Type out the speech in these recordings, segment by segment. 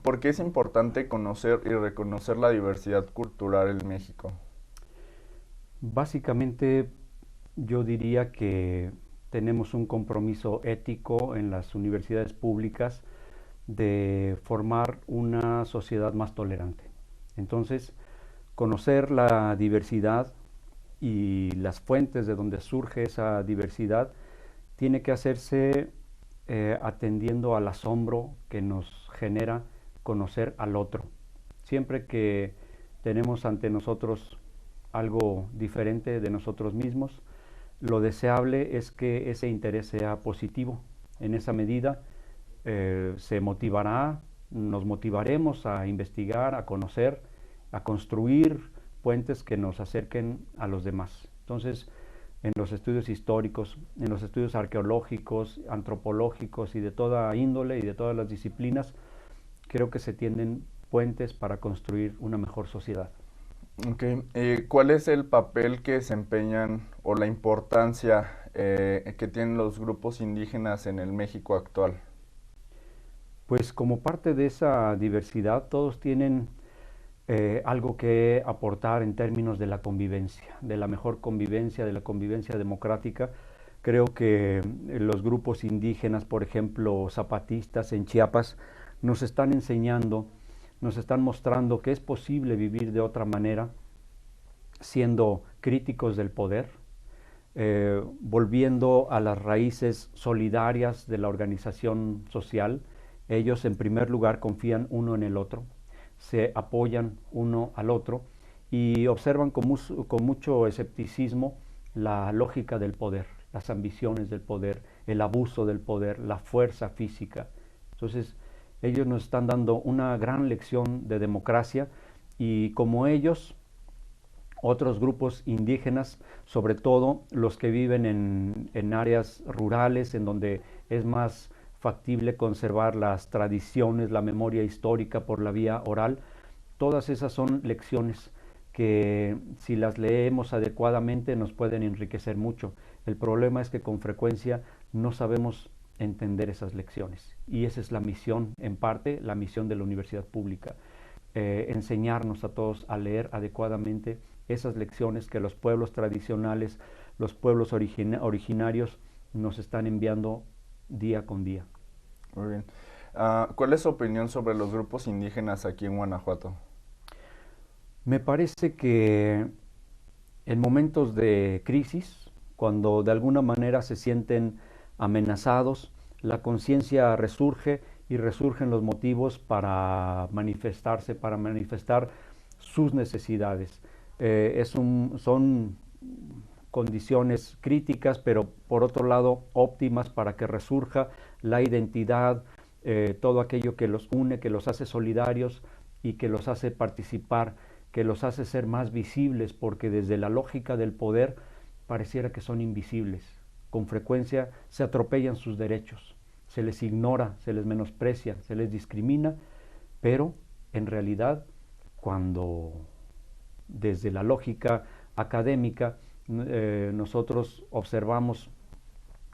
¿Por qué es importante conocer y reconocer la diversidad cultural en México? Básicamente, yo diría que tenemos un compromiso ético en las universidades públicas de formar una sociedad más tolerante. Entonces, conocer la diversidad y las fuentes de donde surge esa diversidad tiene que hacerse atendiendo al asombro que nos genera conocer al otro. Siempre que tenemos ante nosotros algo diferente de nosotros mismos, lo deseable es que ese interés sea positivo. En esa medida se motivará, nos motivaremos a investigar, a conocer, a construir puentes que nos acerquen a los demás. Entonces, en los estudios históricos, en los estudios arqueológicos, antropológicos y de toda índole y de todas las disciplinas, creo que se tienden puentes para construir una mejor sociedad. Ok, ¿cuál es el papel que desempeñan o la importancia que tienen los grupos indígenas en el México actual? Pues como parte de esa diversidad, todos tienen algo que aportar en términos de la convivencia, de la mejor convivencia, de la convivencia democrática. Creo que los grupos indígenas, por ejemplo, zapatistas en Chiapas, nos están enseñando, nos están mostrando que es posible vivir de otra manera, siendo críticos del poder, volviendo a las raíces solidarias de la organización social. Ellos en primer lugar confían uno en el otro, se apoyan uno al otro y observan con mucho escepticismo la lógica del poder, las ambiciones del poder, el abuso del poder, la fuerza física. Entonces, ellos nos están dando una gran lección de democracia y como ellos, otros grupos indígenas, sobre todo los que viven en áreas rurales, en donde es más factible conservar las tradiciones, la memoria histórica por la vía oral. Todas esas son lecciones que si las leemos adecuadamente nos pueden enriquecer mucho. El problema es que con frecuencia no sabemos entender esas lecciones y esa es la misión, en parte, la misión de la universidad pública. Enseñarnos a todos a leer adecuadamente esas lecciones que los pueblos tradicionales, los pueblos originarios nos están enviando día con día. Muy bien. ¿Cuál es su opinión sobre los grupos indígenas aquí en Guanajuato? Me parece que en momentos de crisis, cuando de alguna manera se sienten amenazados, la conciencia resurge y resurgen los motivos para manifestarse, para manifestar sus necesidades. Son condiciones críticas, pero por otro lado óptimas para que resurja la identidad, todo aquello que los une, que los hace solidarios y que los hace participar, que los hace ser más visibles, porque desde la lógica del poder pareciera que son invisibles. Con frecuencia se atropellan sus derechos, se les ignora, se les menosprecia, se les discrimina, pero en realidad cuando desde la lógica académica nosotros observamos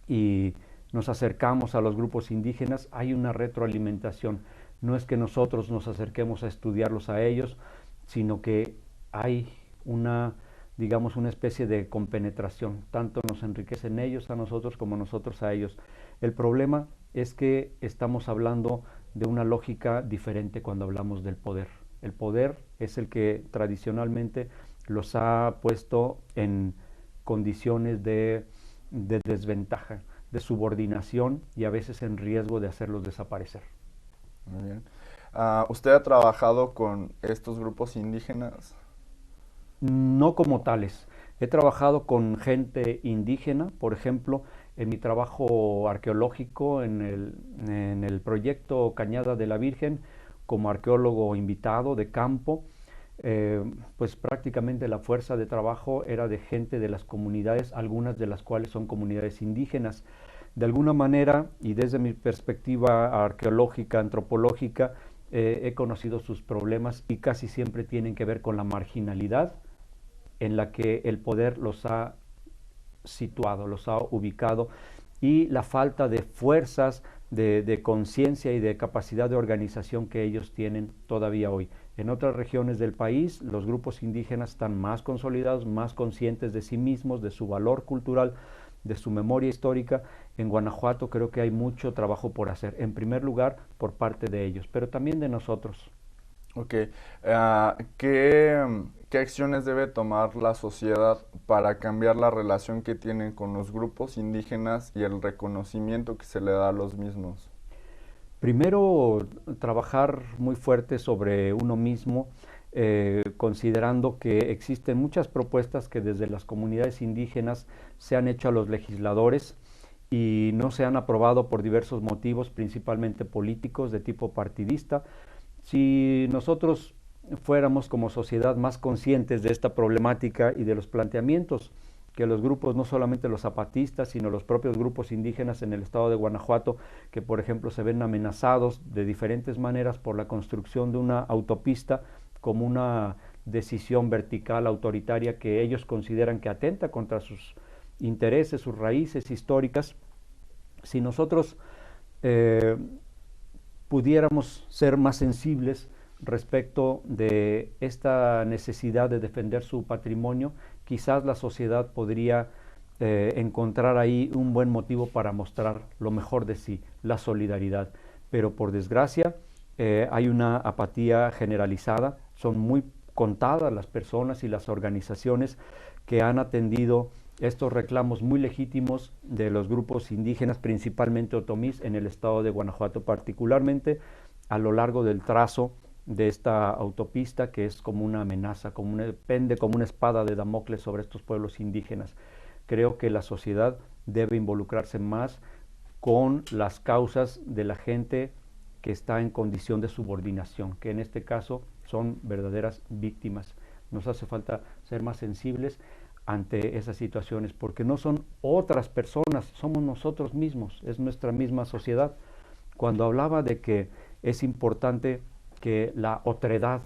y nos acercamos a los grupos indígenas, hay una retroalimentación. No es que nosotros nos acerquemos a estudiarlos a ellos, sino que hay una, digamos, una especie de compenetración. Tanto nos enriquecen ellos a nosotros como nosotros a ellos. El problema es que estamos hablando de una lógica diferente cuando hablamos del poder. El poder es el que tradicionalmente los ha puesto en condiciones de desventaja, de subordinación y a veces en riesgo de hacerlos desaparecer. Muy bien. ¿Usted ha trabajado con estos grupos indígenas? No como tales. He trabajado con gente indígena, por ejemplo, en mi trabajo arqueológico en el proyecto Cañada de la Virgen, como arqueólogo invitado de campo, pues prácticamente la fuerza de trabajo era de gente de las comunidades, algunas de las cuales son comunidades indígenas. De alguna manera, y desde mi perspectiva arqueológica, antropológica, he conocido sus problemas y casi siempre tienen que ver con la marginalidad en la que el poder los ha situado, los ha ubicado y la falta de fuerzas de conciencia y de capacidad de organización que ellos tienen todavía hoy. En otras regiones del país, los grupos indígenas están más consolidados, más conscientes de sí mismos, de su valor cultural, de su memoria histórica. En Guanajuato creo que hay mucho trabajo por hacer, en primer lugar por parte de ellos, pero también de nosotros. Ok. ¿Qué acciones debe tomar la sociedad para cambiar la relación que tienen con los grupos indígenas y el reconocimiento que se le da a los mismos? Primero, trabajar muy fuerte sobre uno mismo, considerando que existen muchas propuestas que desde las comunidades indígenas se han hecho a los legisladores y no se han aprobado por diversos motivos, principalmente políticos de tipo partidista. Si nosotros fuéramos como sociedad más conscientes de esta problemática y de los planteamientos que los grupos, no solamente los zapatistas, sino los propios grupos indígenas en el estado de Guanajuato, que por ejemplo se ven amenazados de diferentes maneras por la construcción de una autopista como una decisión vertical autoritaria que ellos consideran que atenta contra sus intereses, sus raíces históricas. Si nosotros eh, pudiéramos ser más sensibles respecto de esta necesidad de defender su patrimonio, quizás la sociedad podría encontrar ahí un buen motivo para mostrar lo mejor de sí, la solidaridad. Pero por desgracia hay una apatía generalizada, son muy contadas las personas y las organizaciones que han atendido estos reclamos muy legítimos de los grupos indígenas, principalmente otomís, en el estado de Guanajuato, particularmente a lo largo del trazo de esta autopista, que es como una amenaza, pende como una espada de Damocles sobre estos pueblos indígenas. Creo que la sociedad debe involucrarse más con las causas de la gente que está en condición de subordinación, que en este caso son verdaderas víctimas. Nos hace falta ser más sensibles ante esas situaciones, porque no son otras personas, somos nosotros mismos, es nuestra misma sociedad. Cuando hablaba de que es importante que la otredad,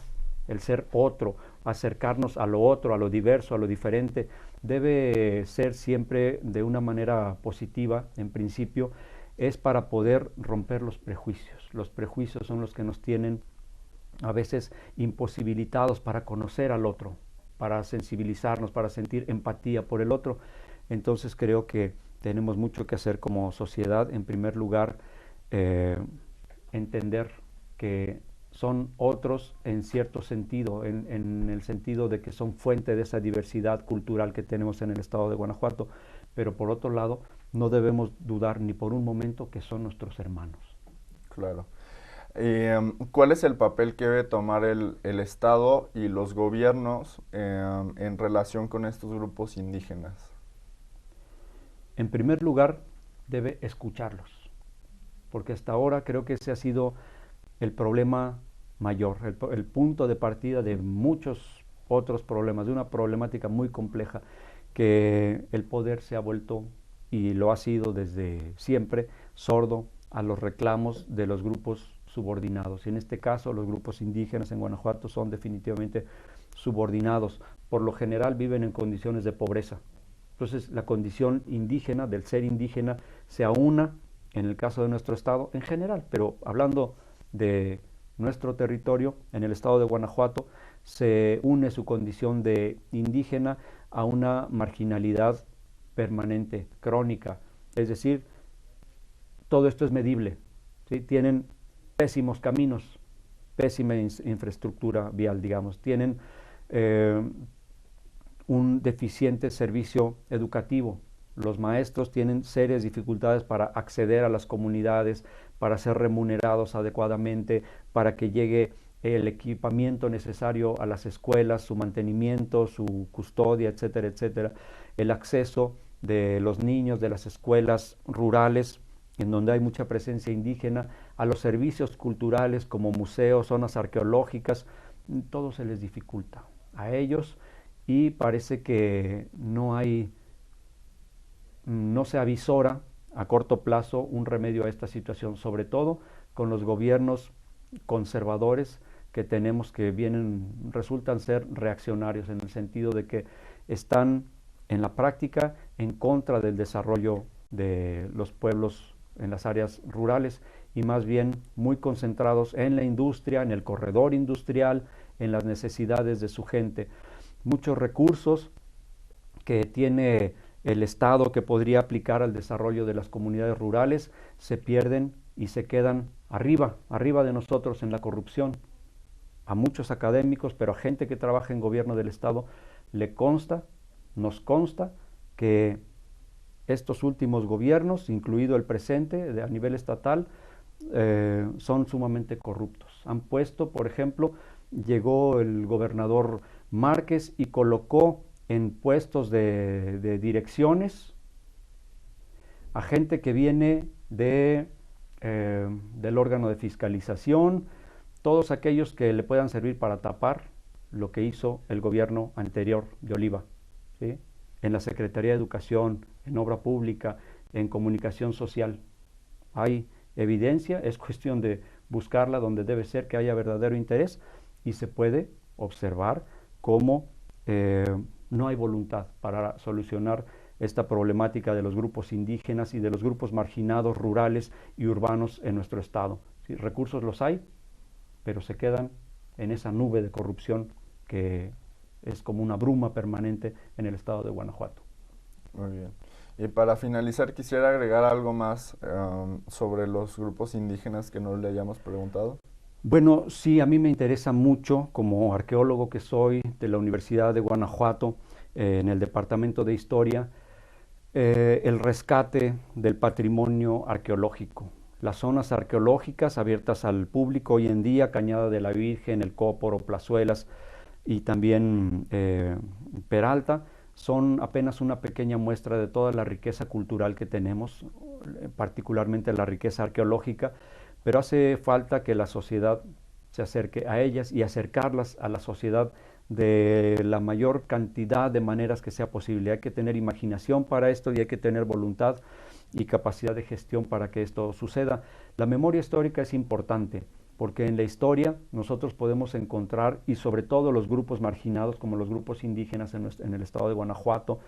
el ser otro, acercarnos a lo otro, a lo diverso, a lo diferente, debe ser siempre de una manera positiva, en principio, es para poder romper los prejuicios. Los prejuicios son los que nos tienen a veces imposibilitados para conocer al otro, para sensibilizarnos, para sentir empatía por el otro. Entonces creo que tenemos mucho que hacer como sociedad. En primer lugar, entender que son otros en cierto sentido, en el sentido de que son fuente de esa diversidad cultural que tenemos en el estado de Guanajuato, pero por otro lado, no debemos dudar ni por un momento que son nuestros hermanos. Claro. ¿Cuál es el papel que debe tomar el Estado y los gobiernos en relación con estos grupos indígenas? En primer lugar, debe escucharlos, porque hasta ahora creo que ese ha sido el problema mayor, el punto de partida de muchos otros problemas, de una problemática muy compleja, que el poder se ha vuelto, y lo ha sido desde siempre, sordo a los reclamos de los grupos subordinados. Y en este caso, los grupos indígenas en Guanajuato son definitivamente subordinados. Por lo general viven en condiciones de pobreza. Entonces, la condición indígena, del ser indígena, se aúna en el caso de nuestro estado en general, pero hablando de nuestro territorio, en el estado de Guanajuato, se une su condición de indígena a una marginalidad permanente, crónica. Es decir, todo esto es medible, ¿sí? Tienen pésimos caminos, pésima infraestructura vial, digamos. Tienen un deficiente servicio educativo. Los maestros tienen serias dificultades para acceder a las comunidades, para ser remunerados adecuadamente, para que llegue el equipamiento necesario a las escuelas, su mantenimiento, su custodia, etcétera, etcétera. El acceso de los niños de las escuelas rurales, en donde hay mucha presencia indígena, a los servicios culturales como museos, zonas arqueológicas, todo se les dificulta a ellos y parece que no se avisora a corto plazo un remedio a esta situación, sobre todo con los gobiernos conservadores que tenemos, que resultan ser reaccionarios en el sentido de que están en la práctica en contra del desarrollo de los pueblos en las áreas rurales y más bien muy concentrados en la industria, en el corredor industrial, en las necesidades de su gente. Muchos recursos que tiene el Estado que podría aplicar al desarrollo de las comunidades rurales se pierden y se quedan arriba de nosotros en la corrupción. A muchos académicos, pero a gente que trabaja en gobierno del Estado, nos consta que estos últimos gobiernos, incluido el presente a nivel estatal, son sumamente corruptos. Han puesto, por ejemplo, llegó el gobernador Márquez y colocó en puestos de direcciones a gente que viene del órgano de fiscalización, todos aquellos que le puedan servir para tapar lo que hizo el gobierno anterior de Oliva, ¿sí? En la Secretaría de Educación, en Obra Pública, en Comunicación Social. Hay evidencia, es cuestión de buscarla donde debe ser, que haya verdadero interés, y se puede observar cómo no hay voluntad para solucionar esta problemática de los grupos indígenas y de los grupos marginados, rurales y urbanos en nuestro estado. ¿Sí? Recursos los hay, pero se quedan en esa nube de corrupción que es como una bruma permanente en el estado de Guanajuato. Muy bien. Y para finalizar, quisiera agregar algo más sobre los grupos indígenas que no le hayamos preguntado. Bueno, sí, a mí me interesa mucho, como arqueólogo que soy de la Universidad de Guanajuato, en el Departamento de Historia, el rescate del patrimonio arqueológico. Las zonas arqueológicas abiertas al público hoy en día, Cañada de la Virgen, El Cóporo, Plazuelas y también Peralta, son apenas una pequeña muestra de toda la riqueza cultural que tenemos, particularmente la riqueza arqueológica, pero hace falta que la sociedad se acerque a ellas y acercarlas a la sociedad de la mayor cantidad de maneras que sea posible. Hay que tener imaginación para esto y hay que tener voluntad y capacidad de gestión para que esto suceda. La memoria histórica es importante porque en la historia nosotros podemos encontrar, y sobre todo los grupos marginados como los grupos indígenas en el estado de Guanajuato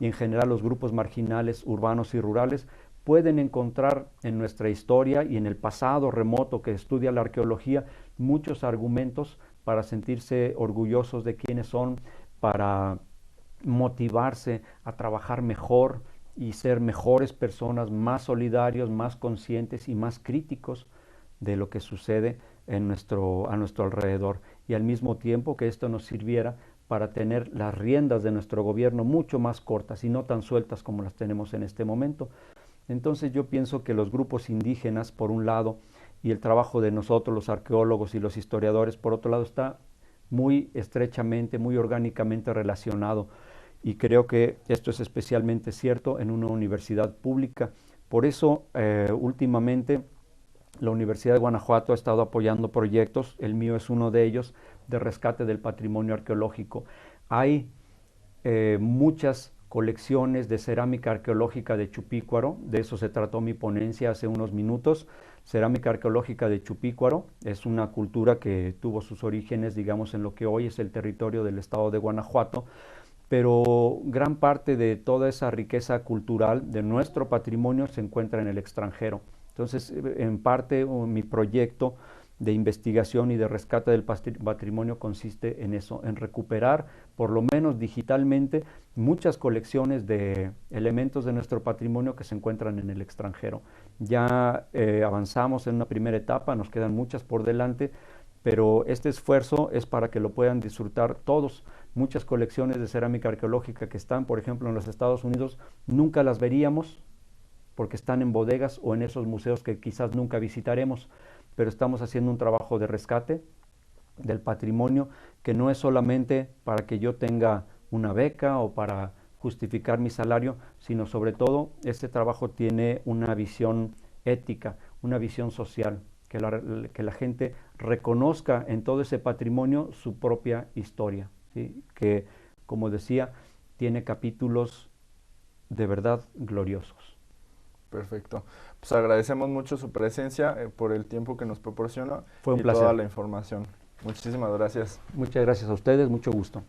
y en general los grupos marginales urbanos y rurales, pueden encontrar en nuestra historia y en el pasado remoto que estudia la arqueología muchos argumentos para sentirse orgullosos de quiénes son, para motivarse a trabajar mejor y ser mejores personas, más solidarios, más conscientes y más críticos de lo que sucede a nuestro alrededor. Y al mismo tiempo que esto nos sirviera para tener las riendas de nuestro gobierno mucho más cortas y no tan sueltas como las tenemos en este momento. Entonces yo pienso que los grupos indígenas, por un lado, y el trabajo de nosotros, los arqueólogos y los historiadores, por otro lado, está muy estrechamente, muy orgánicamente relacionado. Y creo que esto es especialmente cierto en una universidad pública. Por eso, últimamente, la Universidad de Guanajuato ha estado apoyando proyectos, el mío es uno de ellos, de rescate del patrimonio arqueológico. Hay muchas colecciones de cerámica arqueológica de Chupícuaro, de eso se trató mi ponencia hace unos minutos. Cerámica arqueológica de Chupícuaro es una cultura que tuvo sus orígenes, digamos, en lo que hoy es el territorio del estado de Guanajuato, pero gran parte de toda esa riqueza cultural de nuestro patrimonio se encuentra en el extranjero. Entonces, en parte, mi proyecto de investigación y de rescate del patrimonio consiste en eso, en recuperar, por lo menos digitalmente, muchas colecciones de elementos de nuestro patrimonio que se encuentran en el extranjero. Ya avanzamos en una primera etapa, nos quedan muchas por delante, pero este esfuerzo es para que lo puedan disfrutar todos. Muchas colecciones de cerámica arqueológica que están, por ejemplo, en los Estados Unidos, nunca las veríamos porque están en bodegas o en esos museos que quizás nunca visitaremos, pero estamos haciendo un trabajo de rescate del patrimonio que no es solamente para que yo tenga una beca o para justificar mi salario, sino sobre todo este trabajo tiene una visión ética, una visión social, que la gente reconozca en todo ese patrimonio su propia historia, ¿sí? Que, como decía, tiene capítulos de verdad gloriosos. Perfecto. Pues agradecemos mucho su presencia por el tiempo que nos proporciona Fue un y placer. toda la información. Muchísimas gracias. Muchas gracias a ustedes, mucho gusto.